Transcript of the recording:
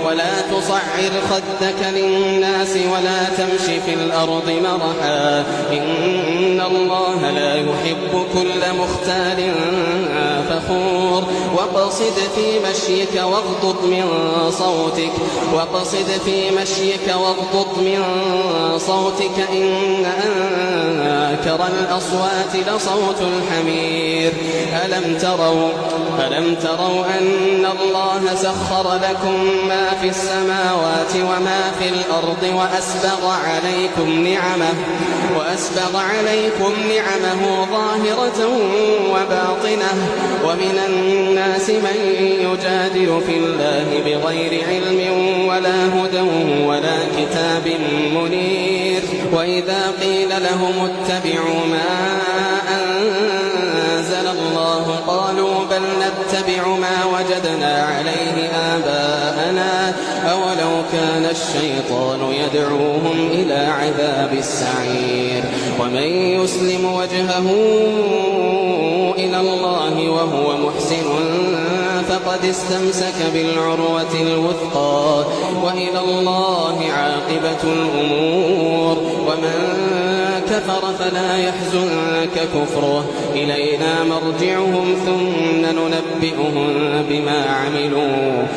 ولا تصعر خدك للناس ولا تمش في الأرض مرحا إن الله لا يحب كل مختال فخور واقصد في مشيك واغضض من صوتك إن أنكر الأصوات لصوت الحمير ألم تروا أن الله سخر لكم ما في السماوات وما في الأرض وأسبغ عليكم نعمه ظاهرة وباطنة ومن الناس من يجادل في الله بغير علم ولا هدى ولا كتاب منير وإذا قيل لهم اتبعوا ما أنزل الله قالوا بل نتبع ما وجدنا عليه آباءنا أولو كان الشيطان يدعوهم إلى عذاب السعير ومن يسلم وجهه إلى الله وهو محسن فقد استمسك بالعروة الوثقى وإلى الله عاقبة الأمور ومن كفر فلا يحزنك كفره إلينا مرجعهم ثم ننبئهم بما عملوا